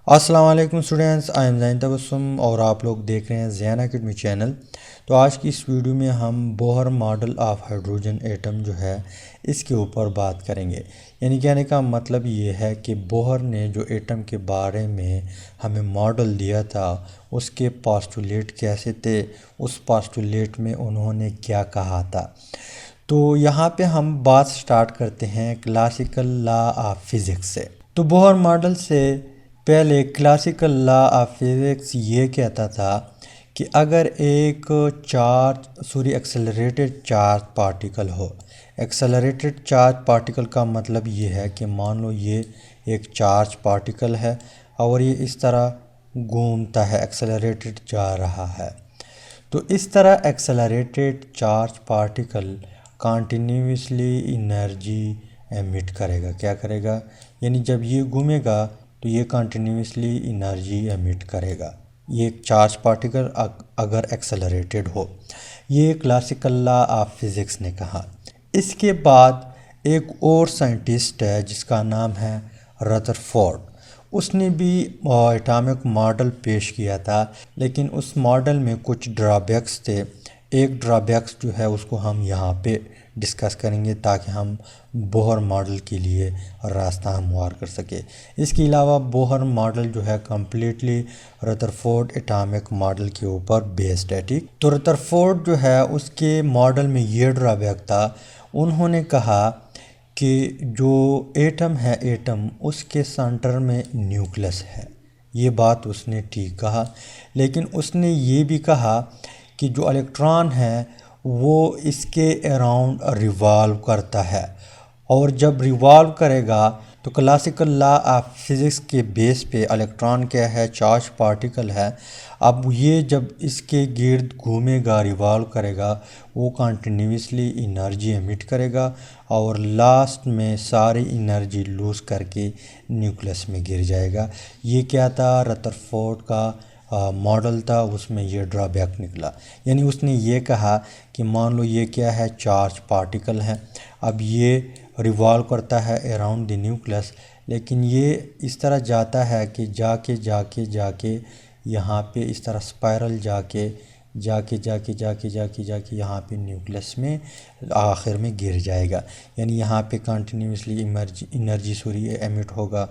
अस्सलाम वालेकुम students, I am ज़ैन तबस्सुम और आप लोग देख रहे हैं ज़ैन अकेडमी चैनल। तो आज की इस वीडियो में हम Bohr model of hydrogen atom जो है इसके ऊपर बात करेंगे। यानी कहने का मतलब ये है कि बोहर ने जो एटम के बारे में हमें मॉडल दिया था उसके पोस्टुलेट कैसे थे, उस पोस्टुलेट में उन्होंने क्या कहा था। तो यहाँ पे हम बात स्टार्ट करते हैं क्लासिकल लॉ ऑफ फिज़िक्स से। तो बोहर मॉडल से पहले क्लासिकल लॉ ऑफ फिज़िक्स ये कहता था कि अगर एक एक्सेलरेटेड चार्ज पार्टिकल हो। एक्सेलरेटेड चार्ज पार्टिकल का मतलब ये है कि मान लो ये एक चार्ज पार्टिकल है और ये इस तरह घूमता है, एक्सेलरेटेड जा रहा है। तो इस तरह accelerated charge particle continuously energy emit करेगा। क्या करेगा? यानी जब ये घूमेगा तो ये कॉन्टीन्यूसली एनर्जी एमिट करेगा, ये एक चार्ज पार्टिकल अगर एक्सेलरेटेड हो। ये क्लासिकल लॉ ऑफ फिज़िक्स ने कहा। इसके बाद एक और साइंटिस्ट है जिसका नाम है रदरफोर्ड। उसने भी एटॉमिक मॉडल पेश किया था, लेकिन उस मॉडल में कुछ ड्रॉबैक्स थे। एक ड्रॉबैक्स जो है उसको हम यहाँ पे डिस्कस करेंगे ताकि हम बोहर मॉडल के लिए रास्ता हमवार कर सके। इसके अलावा बोहर मॉडल जो है कम्प्लीटली रदरफोर्ड एटॉमिक मॉडल के ऊपर बेस्ड है। ठीक, तो रदरफोर्ड जो है उसके मॉडल में ये ड्रॉबैक था, उन्होंने कहा कि जो एटम है, एटम उसके सेंटर में न्यूक्लियस है। ये बात उसने ठीक कहा, लेकिन उसने ये भी कहा कि जो इलेक्ट्रॉन है वो इसके अराउंड रिवॉल्व करता है, और जब रिवॉल्व करेगा तो क्लासिकल लॉ ऑफ फिज़िक्स के बेस पे इलेक्ट्रॉन क्या है? चार्ज पार्टिकल है। अब ये जब इसके गिर्द घूमेगा, रिवॉल्व करेगा, वो कंटिन्यूसली एनर्जी एमिट करेगा और लास्ट में सारी एनर्जी लूज़ करके न्यूक्लियस में गिर जाएगा। ये क्या था? रदरफोर्ड का मॉडल था, उसमें ये ड्रॉबैक निकला। यानी उसने ये कहा कि मान लो ये क्या है? चार्ज पार्टिकल है। अब ये रिवॉल्व करता है अराउंड द न्यूक्लियस, लेकिन ये इस तरह जाता है कि जाके जाके जाके यहाँ पे इस तरह स्पाइरल जाके जाके जाके जाके जाके जाके यहाँ पे न्यूक्लियस में आखिर में गिर जाएगा। यानी यहाँ पे कंटिन्यूसली एनर्जी एमिट होगा।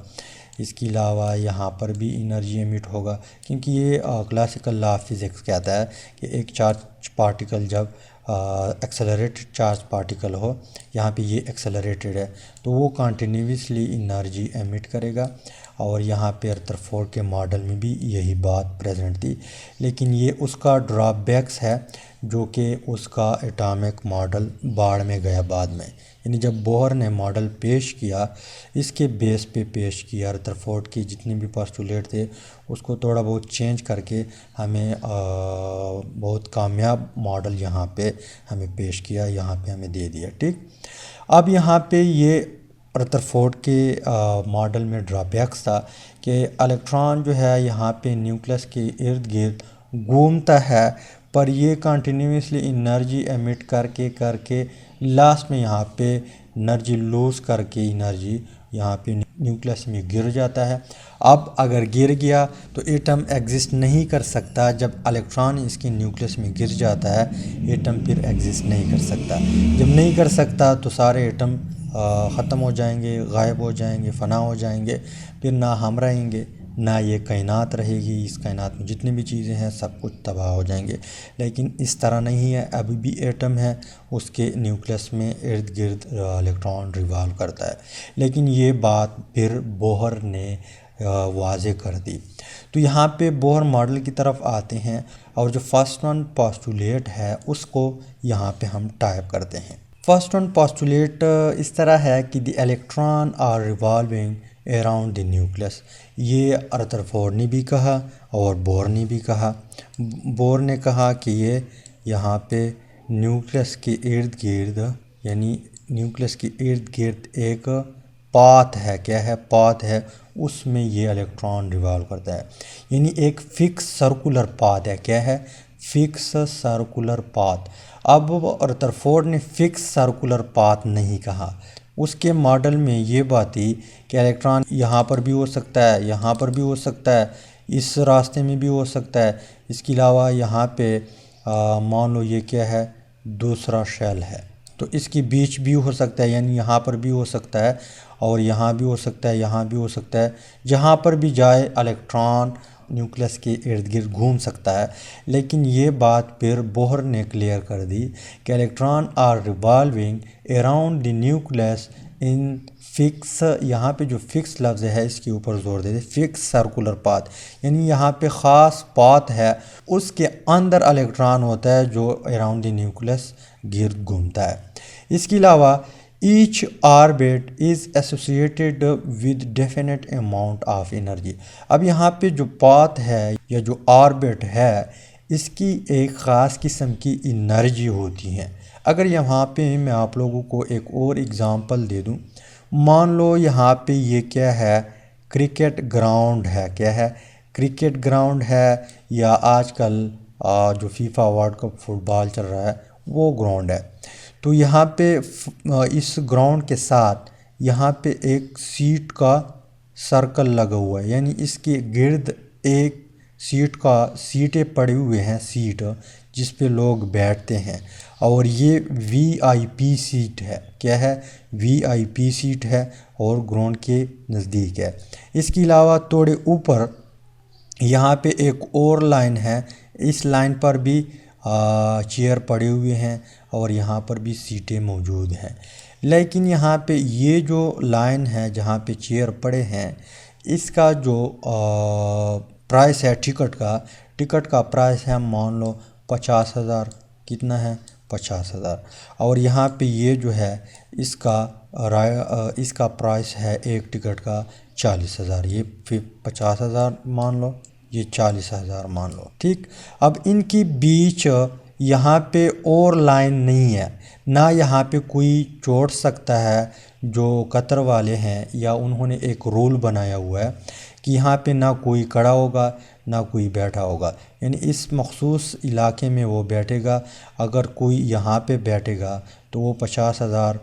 इसके अलावा यहाँ पर भी एनर्जी एमिट होगा, क्योंकि ये क्लासिकल लॉ ऑफ फिज़िक्स कहता है कि एक चार्ज पार्टिकल जब एक्सेलरेटेड चार्ज पार्टिकल हो, यहाँ पे ये एक्सेलरेटेड है, तो वो कंटिन्यूसली एनर्जी एमिट करेगा। और यहाँ पे रदरफोर्ड के मॉडल में भी यही बात प्रेजेंट थी, लेकिन ये उसका ड्रॉबैक्स है जो कि उसका एटॉमिक मॉडल बाढ़ में गया बाद में। यानी जब बोहर ने मॉडल पेश किया, इसके बेस पे पेश किया, रदरफोर्ड की जितने भी पोस्टुलेट थे उसको थोड़ा बहुत चेंज करके हमें बहुत कामयाब मॉडल यहाँ पे हमें पेश किया, यहाँ पे हमें दे दिया। ठीक, अब यहाँ पे ये रदरफोर्ड के मॉडल में ड्रॉबैक्स था कि इलेक्ट्रॉन जो है यहाँ पे न्यूक्लियस के इर्द गिर्द घूमता है, पर ये कंटिन्यूसली एनर्जी एमिट करके करके लास्ट में यहाँ पे एनर्जी लूज़ करके एनर्जी यहाँ पे न्यूक्लियस में गिर जाता है। अब अगर गिर गया तो एटम एग्जिस्ट नहीं कर सकता। जब इलेक्ट्रॉन इसके न्यूक्लियस में गिर जाता है, एटम फिर एग्जिस्ट नहीं कर सकता। जब नहीं कर सकता तो सारे एटम ख़त्म हो जाएंगे, गायब हो जाएंगे, फ़ना हो जाएंगे। फिर ना हम रहेंगे ना ये कायनात रहेगी। इस कायनात में जितनी भी चीज़ें हैं सब कुछ तबाह हो जाएंगे। लेकिन इस तरह नहीं है, अभी भी एटम है, उसके न्यूक्लियस में इर्द गिर्द इलेक्ट्रॉन रिवॉल्व करता है। लेकिन ये बात फिर बोहर ने वाज़े कर दी। तो यहाँ पे बोहर मॉडल की तरफ आते हैं और जो फर्स्ट वन पोस्टुलेट है उसको यहाँ पे हम टाइप करते हैं। फर्स्ट वन पोस्टुलेट इस तरह है कि the electron are revolving around the nucleus. ये रदरफोर्ड ने भी कहा और बोहर ने भी कहा। बोहर ने कहा कि ये यहाँ पे न्यूक्लियस के इर्द गिर्द, यानी न्यूक्लियस के इर्द गिर्द एक पाथ है। क्या है? पाथ है, उसमें ये इलेक्ट्रॉन रिवॉल्व करता है। यानी एक फिक्स सर्कुलर पाथ है। क्या है? Fix circular path. अब रदरफोर्ड ने फिक्स सर्कुलर पाथ नहीं कहा, उसके मॉडल में ये बात थी कि इलेक्ट्रॉन यहाँ पर भी हो सकता है, यहाँ पर भी हो सकता है, इस रास्ते में भी हो सकता है। इसके अलावा यहाँ पे मान लो ये क्या है, दूसरा शेल है, तो इसके बीच भी हो सकता है, यानी यहाँ पर भी हो सकता है और यहाँ भी हो सकता है, यहाँ भी हो सकता है। जहाँ पर भी जाए इलेक्ट्रॉन न्यूक्लियस के इर्द गिर्द घूम सकता है। लेकिन ये बात फिर बोहर ने क्लियर कर दी कि electron are revolving around the nucleus in fix, यहाँ पे जो फिक्स लफ्ज़ है इसके ऊपर जोर दे दे, फिक्स सर्कुलर पाथ, यानी यहाँ पे ख़ास पाथ है, उसके अंदर इलेक्ट्रॉन होता है जो अराउंड द न्यूक्लियस गिर्द घूमता है। इसके अलावा each orbit is associated with definite amount of energy. अब यहाँ पे जो पाथ है या जो ऑर्बिट है इसकी एक ख़ास किस्म की एनर्जी होती है। अगर यहाँ पे मैं आप लोगों को एक और एग्ज़ाम्पल दे दूँ, मान लो यहाँ पे ये क्या है, क्रिकेट ग्राउंड है, क्या है, क्रिकेट ग्राउंड है, या आजकल जो फीफा वर्ल्ड कप फुटबॉल चल रहा है वो ग्राउंड है। तो यहाँ पे इस ग्राउंड के साथ यहाँ पे एक सीट का सर्कल लगा हुआ है, यानी इसके गिर्द एक सीटें पड़े हुए हैं, सीट जिस पे लोग बैठते हैं, और ये वीआईपी सीट है, क्या है, वीआईपी सीट है और ग्राउंड के नज़दीक है। इसके अलावा थोड़े ऊपर यहाँ पे एक और लाइन है, इस लाइन पर भी चेयर पड़े हुए हैं और यहाँ पर भी सीटें मौजूद हैं। लेकिन यहाँ पे ये जो लाइन है जहाँ पे चेयर पड़े हैं, इसका जो प्राइस है टिकट का प्राइस है मान लो 50,000, कितना है, 50,000। और यहाँ पे ये जो है इसका प्राइस है एक टिकट का 40,000। ये फिर 50,000 मान लो, ये 40,000 मान लो, ठीक। अब इनकी बीच यहाँ पे और लाइन नहीं है, ना यहाँ पे कोई छोड़ सकता है। जो कतर वाले हैं या उन्होंने एक रूल बनाया हुआ है कि यहाँ पे ना कोई खड़ा होगा ना कोई बैठा होगा, यानी इस मखसूस इलाके में वो बैठेगा। अगर कोई यहाँ पे बैठेगा तो वो 50,000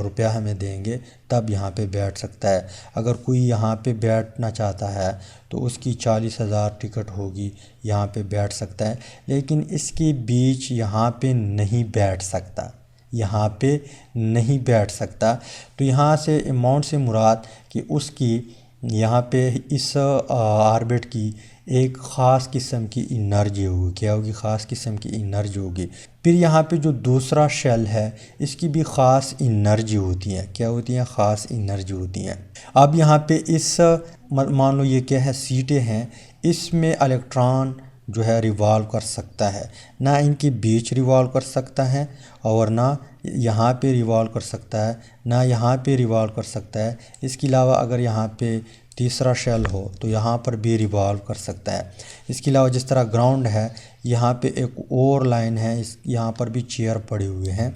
रुपया हमें देंगे तब यहाँ पे बैठ सकता है। अगर कोई यहाँ पे बैठना चाहता है तो उसकी 40,000 टिकट होगी, यहाँ पे बैठ सकता है। लेकिन इसके बीच यहाँ पे नहीं बैठ सकता, यहाँ पे नहीं बैठ सकता। तो यहाँ से अमाउंट से मुराद कि उसकी यहाँ पे इस ऑर्बिट की एक ख़ास किस्म की एनर्जी होगी, क्या होगी, ख़ास किस्म की एनर्जी होगी। फिर यहाँ पे जो दूसरा शेल है इसकी भी ख़ास एनर्जी होती है, क्या होती हैं, ख़ास एनर्जी होती हैं। अब यहाँ पे इस मान लो ये क्या है, सीटें हैं, इसमें इलेक्ट्रॉन जो है रिवॉल्व कर सकता है, ना इनके बीच रिवॉल्व कर सकता है और ना यहाँ पे रिवॉल्व कर सकता है, ना यहाँ पे रिवॉल्व कर सकता है। इसके अलावा अगर यहाँ पे तीसरा शेल हो तो यहाँ पर भी रिवॉल्व कर सकता है। इसके अलावा जिस तरह ग्राउंड है, यहाँ पे एक और लाइन है, यहाँ पर भी चेयर पड़े हुए हैं,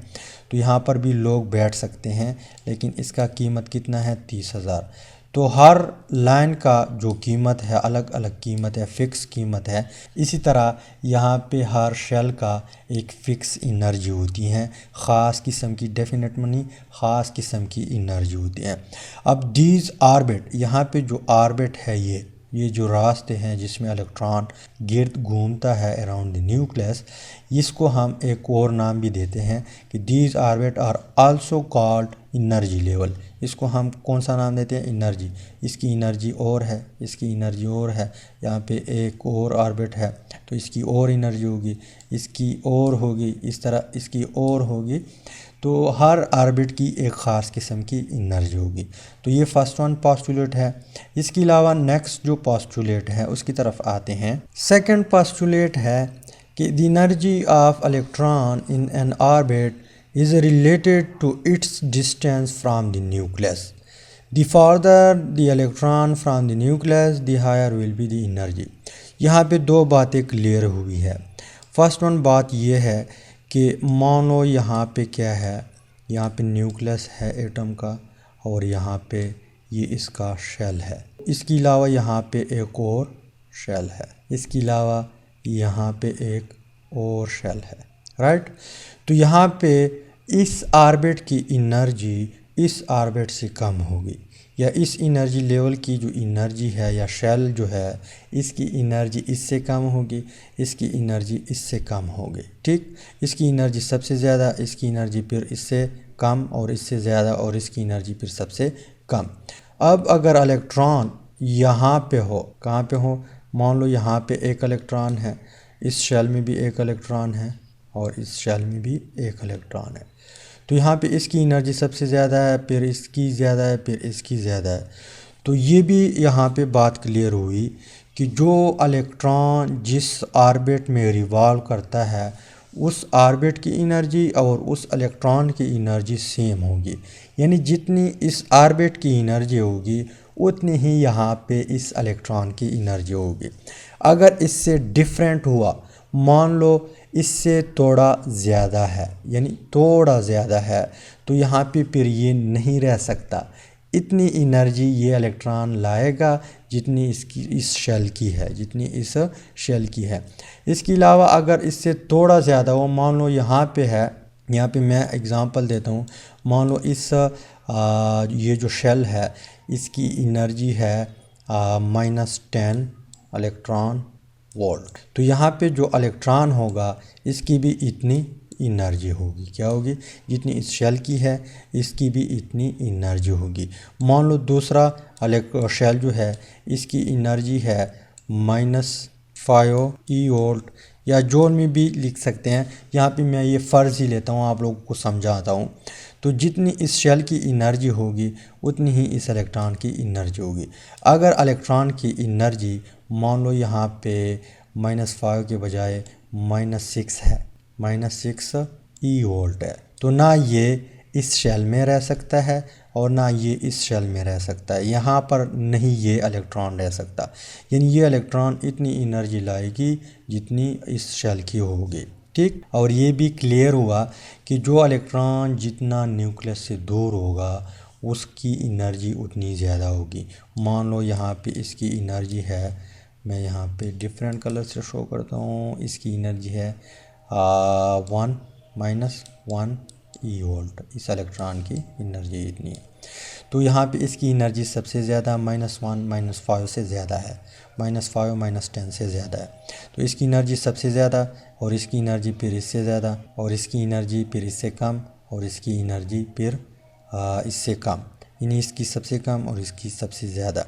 तो यहाँ पर भी लोग बैठ सकते हैं। लेकिन इसका कीमत कितना है, 30,000। तो हर लाइन का जो कीमत है अलग अलग कीमत है, फ़िक्स कीमत है। इसी तरह यहाँ पे हर शेल का एक फ़िक्स एनर्जी होती है, ख़ास किस्म की डेफिनेट मनी, ख़ास किस्म की एनर्जी होती है। अब दीज ऑर्बिट, यहाँ पे जो ऑर्बिट है ये जो रास्ते हैं जिसमें इलेक्ट्रॉन गिर्द घूमता है अराउंड द न्यूक्लियस, इसको हम एक और नाम भी देते हैं कि these orbit are also called energy level. इसको हम कौन सा नाम देते हैं, एनर्जी। इसकी एनर्जी और है, इसकी एनर्जी और है। यहाँ पे एक और ऑर्बिट है तो इसकी और एनर्जी होगी, इसकी और होगी, इस तरह इसकी और होगी। तो हर ऑर्बिट की एक ख़ास किस्म की एनर्जी होगी। तो ये फर्स्ट वन पोस्टुलेट है। इसके अलावा नेक्स्ट जो पोस्टुलेट है उसकी तरफ आते हैं। सेकंड पोस्टुलेट है कि the energy of electron in an orbit is related to its distance from the nucleus. The farther the electron from the nucleus, the higher will be the energy. यहाँ पे दो बातें क्लियर हुई है। First one बात ये है कि मान लो यहाँ पे क्या है, यहाँ पे न्यूक्लियस है एटम का और यहाँ पे ये इसका शेल है। इसके अलावा यहाँ पे एक और शेल है, इसके अलावा यहाँ पे एक और शेल है, राइट। तो यहाँ पे इस ऑर्बिट की एनर्जी इस ऑर्बिट से कम होगी, या इस एनर्जी लेवल की जो एनर्जी है या शेल जो है इसकी एनर्जी इससे कम होगी, इसकी एनर्जी इससे कम होगी। ठीक, इसकी एनर्जी सबसे ज़्यादा, इसकी एनर्जी फिर इससे कम और इससे ज़्यादा और इसकी एनर्जी फिर सबसे कम। अब अगर इलेक्ट्रॉन यहाँ पे हो, कहाँ पे हो, मान लो यहाँ पे एक इलेक्ट्रॉन है, इस शेल में भी एक इलेक्ट्रॉन है और इस शेल में भी एक इलेक्ट्रॉन है, तो यहाँ पे इसकी एनर्जी सबसे ज़्यादा है, फिर इसकी ज़्यादा है, फिर इसकी ज़्यादा है। तो ये भी यहाँ पे बात क्लियर हुई कि जो इलेक्ट्रॉन जिस ऑर्बिट में रिवॉल्व करता है उस ऑर्बिट की एनर्जी और उस इलेक्ट्रॉन की एनर्जी सेम होगी, यानी जितनी इस ऑर्बिट की एनर्जी होगी उतनी ही यहाँ पे इस इलेक्ट्रॉन की एनर्जी होगी। अगर इससे डिफरेंट हुआ, मान लो इससे थोड़ा ज़्यादा है, यानी थोड़ा ज़्यादा है, तो यहाँ पे फिर ये नहीं रह सकता, इतनी एनर्जी ये इलेक्ट्रॉन लाएगा जितनी इसकी इस शेल की है, जितनी इस शेल की है। इसके अलावा अगर इससे थोड़ा ज़्यादा हो, मान लो यहाँ पे है, यहाँ पे मैं एग्ज़ाम्पल देता हूँ, मान लो इस ये जो शेल है इसकी एनर्जी है -10 इलेक्ट्रॉन वोल्ट, तो यहाँ पे जो इलेक्ट्रॉन होगा इसकी भी इतनी एनर्जी होगी, क्या होगी, जितनी इस शेल की है इसकी भी इतनी एनर्जी होगी। मान लो दूसरा शेल जो है इसकी एनर्जी है -5 ई वोल्ट, या जूल में भी लिख सकते हैं, यहाँ पे मैं ये फ़र्ज़ ही लेता हूँ, आप लोगों को समझाता हूँ। तो जितनी इस शेल की एनर्जी होगी उतनी ही इस इलेक्ट्रॉन की एनर्जी होगी। अगर इलेक्ट्रॉन की एनर्जी मान लो यहाँ पे -5 के बजाय -6 है, -6 ई वोल्ट है, तो ना ये इस शेल में रह सकता है और ना ये इस शेल में रह सकता है, यहाँ पर नहीं ये इलेक्ट्रॉन रह सकता, यानी ये इलेक्ट्रॉन इतनी एनर्जी लाएगी जितनी इस शेल की होगी। ठीक, और ये भी क्लियर हुआ कि जो इलेक्ट्रॉन जितना न्यूक्लियस से दूर होगा उसकी एनर्जी उतनी ज़्यादा होगी। मान लो यहाँ पे इसकी एनर्जी है, मैं यहाँ पे डिफरेंट कलर से शो करता हूँ, इसकी एनर्जी है 1 ई वोल्ट, इस इलेक्ट्रॉन की एनर्जी इतनी है। तो यहाँ पे इसकी एनर्जी सबसे ज़्यादा -1 -5 से ज़्यादा है, -5 -10 से ज़्यादा है, तो इसकी एनर्जी सबसे ज़्यादा और इसकी एनर्जी फिर इससे ज़्यादा और इसकी एनर्जी फिर इससे कम और इसकी एनर्जी फिर इससे कम, यानी इसकी सबसे कम और इसकी सबसे ज़्यादा।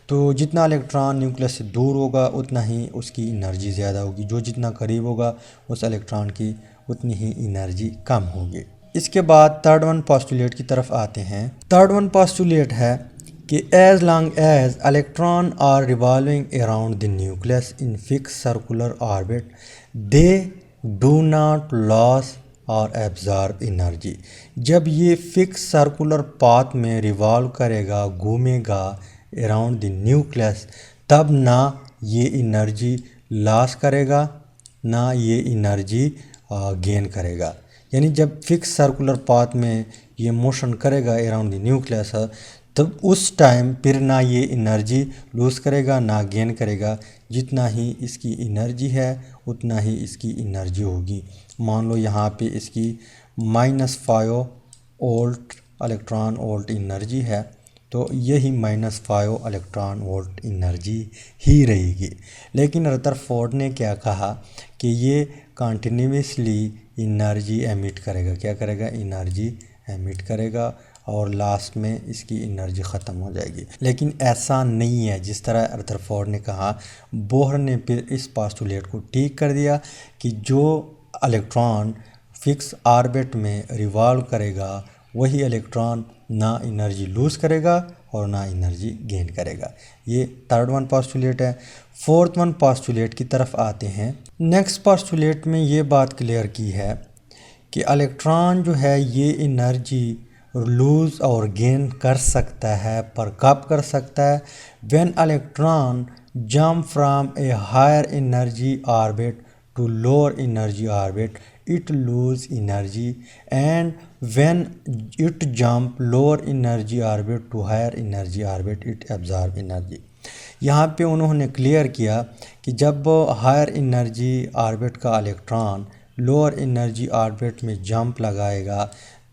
तो जितना इलेक्ट्रॉन न्यूक्लियस से दूर होगा उतना ही उसकी एनर्जी ज़्यादा होगी, जो जितना करीब होगा उस इलेक्ट्रॉन की उतनी ही एनर्जी कम होगी। इसके बाद थर्ड वन पोस्टुलेट की तरफ आते हैं। थर्ड वन पोस्टुलेट है कि as long as electron are revolving around the nucleus in fix circular orbit they do not loss और एब्जॉर्ब एनर्जी। जब ये फिक्स सर्कुलर पाथ में रिवॉल्व करेगा, घूमेगा अराउंड द न्यूक्लियस, तब ना ये एनर्जी लॉस करेगा ना ये एनर्जी गेन करेगा। यानी जब फिक्स सर्कुलर पाथ में ये मोशन करेगा अराउंड द न्यूक्लियस तब उस टाइम फिर ना ये एनर्जी लूज़ करेगा ना गेन करेगा, जितना ही इसकी एनर्जी है उतना ही इसकी एनर्जी होगी। मान लो यहाँ पे इसकी -5 वोल्ट इलेक्ट्रॉन वोल्ट एनर्जी है, तो यही -5 इलेक्ट्रॉन वोल्ट एनर्जी ही रहेगी। लेकिन रदरफोर्ड ने क्या कहा कि ये कंटिन्यूसली एनर्जी एमिट करेगा, क्या करेगा, एनर्जी एमिट करेगा और लास्ट में इसकी एनर्जी ख़त्म हो जाएगी। लेकिन ऐसा नहीं है जिस तरह रदरफोर्ड ने कहा। बोहर ने फिर इस पोस्टुलेट को ठीक कर दिया कि जो इलेक्ट्रॉन फिक्स ऑर्बिट में रिवॉल्व करेगा वही इलेक्ट्रॉन ना एनर्जी लूज़ करेगा और ना एनर्जी गेन करेगा। ये थर्ड वन पोस्टुलेट है। फोर्थ वन पोस्टुलेट की तरफ आते हैं। नेक्स्ट पोस्टुलेट में ये बात क्लियर की है कि इलेक्ट्रॉन जो है ये एनर्जी लूज़ और गेन कर सकता है, पर कब कर सकता है, when electron jump from a higher energy orbit to lower energy orbit it lose energy, and when it jump lower energy orbit to higher energy orbit it absorb energy। यहाँ पे उन्होंने क्लियर किया कि जब हायर एनर्जी ऑर्बिट का electron lower energy orbit में jump लगाएगा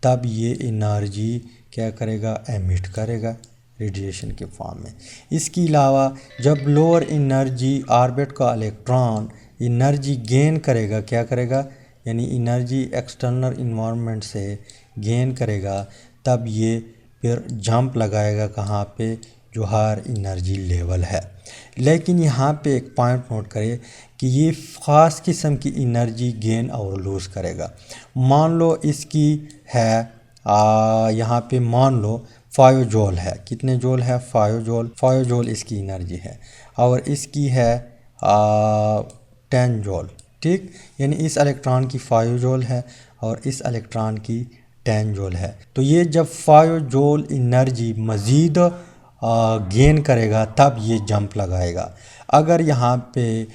तब ये एनर्जी क्या करेगा, एमिट करेगा रेडिएशन के फॉर्म में। इसके अलावा जब लोअर एनर्जी ऑर्बिट का इलेक्ट्रॉन एनर्जी गेन करेगा, क्या करेगा, यानी एनर्जी एक्सटर्नल इन्वायरमेंट से गेन करेगा, तब ये फिर जंप लगाएगा कहाँ पे, जो हायर एनर्जी लेवल है। लेकिन यहाँ पे एक पॉइंट नोट करें कि ये ख़ास किस्म की एनर्जी गेन और लूज़ करेगा। मान लो इसकी है यहाँ पे मान लो 5 जूल है, कितने जूल है, 5 जूल इसकी एनर्जी है, और इसकी है 10 जूल, ठीक। यानी इस इलेक्ट्रॉन की 5 जूल है और इस इलेक्ट्रॉन की 10 जूल है। तो ये जब 5 जूल एनर्जी मज़ीद गेन करेगा तब ये जंप लगाएगा। अगर यहाँ पे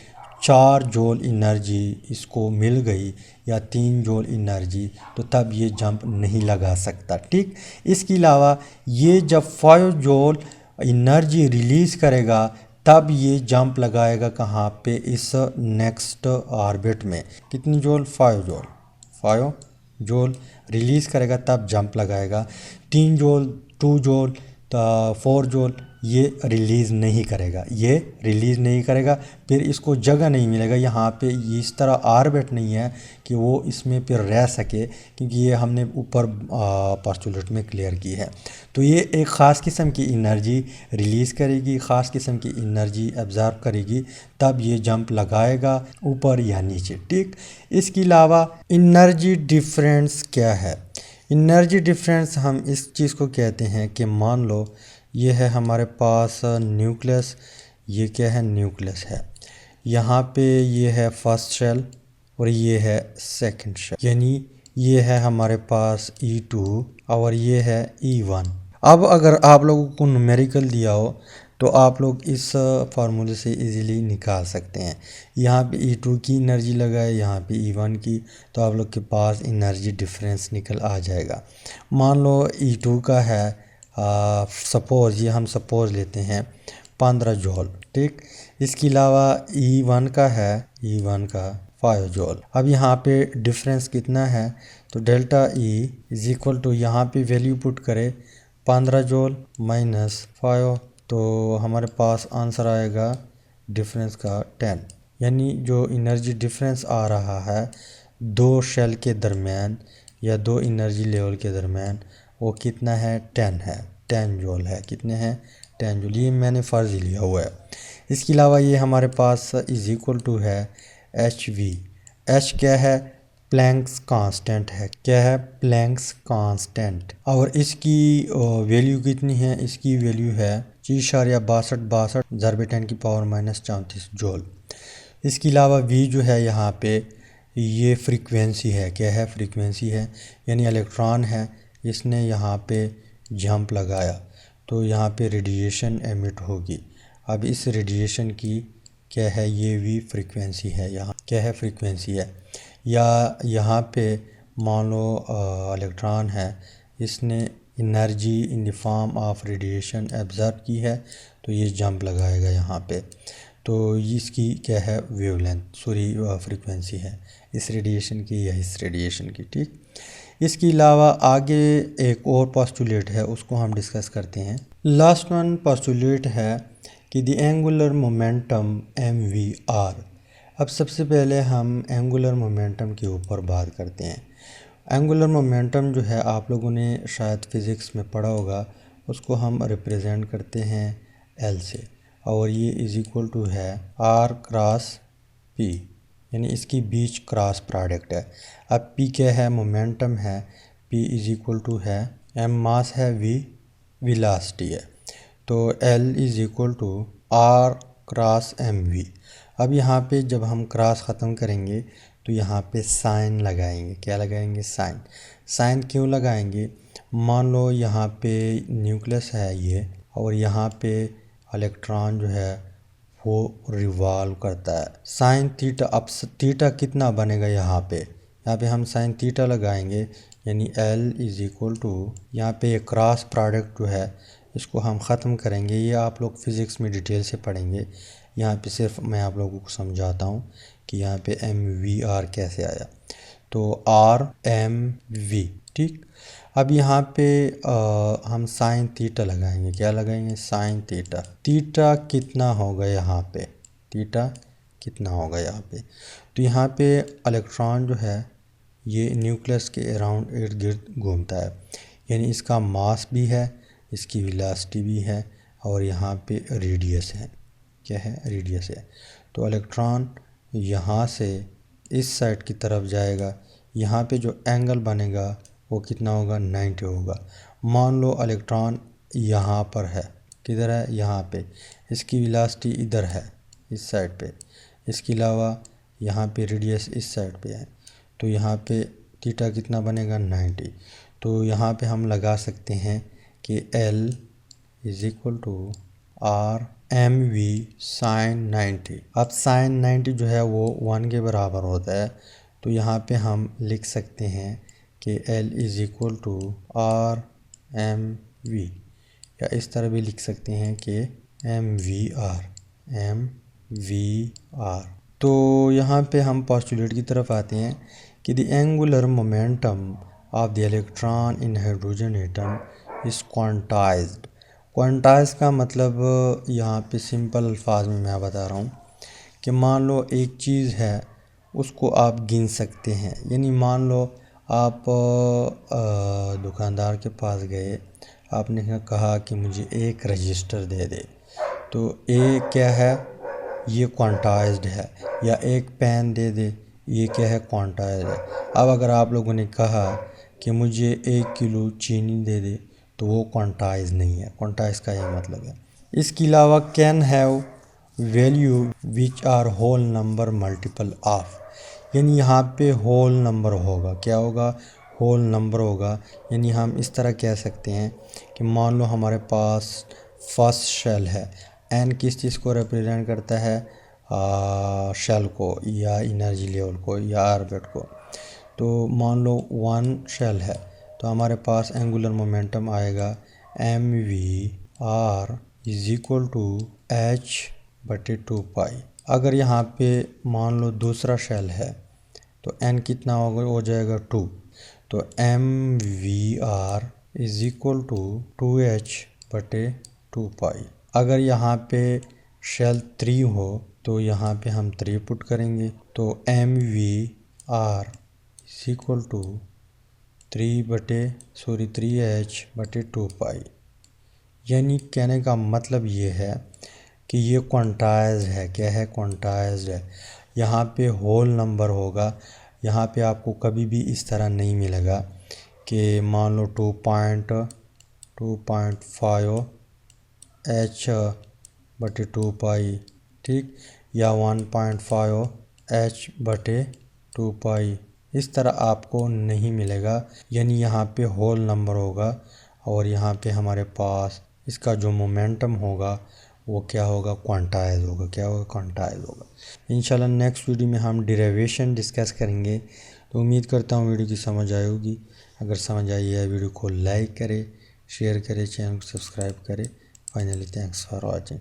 4 जूल एनर्जी इसको मिल गई या 3 जूल एनर्जी, तो तब ये जंप नहीं लगा सकता, ठीक। इसके अलावा ये जब 5 जूल एनर्जी रिलीज़ करेगा तब ये जंप लगाएगा कहाँ पे, इस नेक्स्ट ऑर्बिट में। कितनी जूल, 5 जूल रिलीज़ करेगा तब जंप लगाएगा। 3 जूल, 2 जूल, 4 जूल ये रिलीज़ नहीं करेगा, फिर इसको जगह नहीं मिलेगा यहाँ पे। इस तरह ऑर्बिट नहीं है कि वो इसमें फिर रह सके, क्योंकि ये हमने ऊपर पोस्टुलेट में क्लियर की है। तो ये एक ख़ास किस्म की एनर्जी रिलीज़ करेगी, ख़ास किस्म की एनर्जी एब्ज़ॉर्ब करेगी, तब ये जंप लगाएगा ऊपर या नीचे, ठीक। इसके अलावा एनर्जी डिफरेंस क्या है? एनर्जी डिफरेंस हम इस चीज़ को कहते हैं कि मान लो ये है हमारे पास न्यूक्लियस, ये क्या है, न्यूक्लियस है। यहाँ पे ये है फर्स्ट शेल और ये है सेकंड शेल, यानी ये है हमारे पास E2 और ये है E1। अब अगर आप लोगों को न्यूमेरिकल दिया हो तो आप लोग इस फार्मूले से इजीली निकाल सकते हैं। यहाँ पे E2 की एनर्जी लगाए, यहाँ पे E1 की, तो आप लोग के पास एनर्जी डिफरेंस निकल आ जाएगा। मान लो E2 का है सपोज़, ये हम सपोज़ लेते हैं 15 जूल, ठीक। इसके अलावा E1 का है, E1 का 5 जूल। अब यहाँ पे डिफरेंस कितना है, तो delta E is equal to, यहाँ पे वैल्यू पुट करें 15 जूल माइनस 5, तो हमारे पास आंसर आएगा डिफरेंस का 10। यानी जो एनर्जी डिफरेंस आ रहा है दो शेल के दरमियान या दो एनर्जी लेवल के दरमियान, वो कितना है, 10 है, 10 जूल है। कितने हैं, 10 जूल। ये मैंने फ़र्ज़ लिया हुआ है। इसके अलावा ये हमारे पास इज़ इक्वल टू है HV। H क्या है, प्लैंक्स कांस्टेंट है। क्या है, प्लैंक्स कांस्टेंट। और इसकी वैल्यू कितनी है, इसकी वैल्यू है 6.62 ज़रबे 10 की पावर -34 जूल। इसके अलावा V जो है यहाँ पे ये फ्रीक्वेंसी है। क्या है, फ्रीक्वेंसी है, यानी इलेक्ट्रॉन है, इसने यहाँ पे जंप लगाया तो यहाँ पे रेडिएशन एमिट होगी। अब इस रेडिएशन की क्या है, ये भी फ्रीक्वेंसी है। यहाँ क्या है, फ्रीक्वेंसी है। या यहाँ पे मान लो इलेक्ट्रॉन है, इसने energy in the form of radiation absorb की है, तो ये जंप लगाएगा यहाँ पे। तो इसकी क्या है, वेवलेंथ, सॉरी फ्रीक्वेंसी है इस रेडिएशन की या इस रेडिएशन की, ठीक। इसके अलावा आगे एक और पोस्टुलेट है, उसको हम डिस्कस करते हैं। लास्ट वन पोस्टुलेट है कि द एंगुलर मोमेंटम MVR। अब सबसे पहले हम एंगुलर मोमेंटम के ऊपर बात करते हैं। एंगुलर मोमेंटम जो है आप लोगों ने शायद फिज़िक्स में पढ़ा होगा, उसको हम रिप्रेजेंट करते हैं L से, और ये इज़ इक्वल टू है R क्रॉस P, यानी इसकी बीच क्रॉस प्रोडक्ट है। अब P क्या है, मोमेंटम है, P इज़ इक्वल टू है M मास है, V वेलोसिटी है, तो L is equal to R cross MV। अब यहाँ पे जब हम क्रॉस ख़त्म करेंगे तो यहाँ पे साइन लगाएंगे। क्या लगाएंगे, साइन। साइन क्यों लगाएंगे, मान लो यहाँ पे न्यूक्लियस है ये, और यहाँ पे इलेक्ट्रॉन जो है वो रिवॉल्व करता है। साइन थीटा, अब थीटा कितना बनेगा, यहाँ पे हम साइन थीटा लगाएंगे, यानी L इज़ इक्वल टू, यहाँ पे एक क्रॉस प्रोडक्ट जो है इसको हम ख़त्म करेंगे। ये आप लोग फिज़िक्स में डिटेल से पढ़ेंगे, यहाँ पे सिर्फ मैं आप लोगों को समझाता हूँ कि यहाँ पे MVR कैसे आया। तो RMV, ठीक। अब यहाँ पे हम साइन थीटा लगाएंगे। क्या लगाएंगे? Sine theta. थीटा कितना होगा यहाँ पे? थीटा कितना होगा यहाँ पे? तो यहाँ पे इलेक्ट्रॉन जो है ये न्यूक्लियस के अराउंड इर्द गिर्द घूमता है, यानी इसका मास भी है, इसकी वेलोसिटी भी है, और यहाँ पे रेडियस है। क्या है? रेडियस है। तो इलेक्ट्रॉन यहाँ से इस साइड की तरफ जाएगा, यहाँ पे जो एंगल बनेगा वो कितना होगा? 90 होगा। मान लो इलेक्ट्रॉन यहाँ पर है। किधर है? यहाँ पे। इसकी वेलोसिटी इधर है, इस साइड पे। इसके अलावा यहाँ पे रेडियस इस साइड पे है, तो यहाँ पे थीटा कितना बनेगा? 90। तो यहाँ पे हम लगा सकते हैं कि L is equal to R M V sine 90। अब साइन 90 जो है वो 1 के बराबर होता है, तो यहाँ पे हम लिख सकते हैं कि L is equal to R M V, या इस तरह भी लिख सकते हैं कि एम वी आर। तो यहाँ पे हम पोस्टुलेट की तरफ आते हैं कि the angular momentum of the electron in hydrogen atom is quantized. Quantize का मतलब यहाँ पे सिंपल अल्फाज में मैं बता रहा हूँ कि मान लो एक चीज़ है, उसको आप गिन सकते हैं। यानी मान लो आप दुकानदार के पास गए, आपने कहा कि मुझे एक रजिस्टर दे दे, तो एक क्या है? ये क्वांटाइज्ड है। या एक पेन दे दे, ये क्या है? क्वांटाइज्ड है। अब अगर आप लोगों ने कहा कि मुझे 1 किलो चीनी दे दे, तो वो क्वांटाइज नहीं है। क्वांटाइज का ये मतलब है। इसके अलावा can have value which are whole number multiple of, यानी यहाँ पे होल नंबर होगा। क्या होगा? होल नंबर होगा। यानी हम इस तरह कह सकते हैं कि मान लो हमारे पास फर्स्ट शेल है, एन किस चीज़ को रिप्रेजेंट करता है? शेल को, या एनर्जी लेवल को, या ऑर्बिट को। तो मान लो 1 शेल है, तो हमारे पास एंगुलर मोमेंटम आएगा M V R is equal to h/2 pi. अगर यहाँ पे मान लो दूसरा शेल है, तो n कितना होगा? हो जाएगा 2। तो M V R is equal to 2h/2 pi. अगर यहाँ पे शेल 3 हो, तो यहाँ पे हम 3 पुट करेंगे, तो M V R is equal to 3h/2 pi. यानी कहने का मतलब ये है कि ये क्वांटाइज है। क्या है? क्वांटाइज्ड है। यहाँ पे होल नंबर होगा। यहाँ पे आपको कभी भी इस तरह नहीं मिलेगा कि मान लो 2.5 h/2 पाई, ठीक, या 1.5 h/2 पाई। इस तरह आपको नहीं मिलेगा। यानी यहाँ पे होल नंबर होगा, और यहाँ पे हमारे पास इसका जो मोमेंटम होगा वो क्या होगा? क्वांटाइज होगा। क्या होगा? क्वांटाइज होगा। इंशाल्लाह नेक्स्ट वीडियो में हम डेरिवेशन डिस्कस करेंगे। तो उम्मीद करता हूँ वीडियो की समझ आई होगी। अगर समझ आई है, वीडियो को लाइक करें, शेयर करें, चैनल को सब्सक्राइब करें। Finally thanks for watching.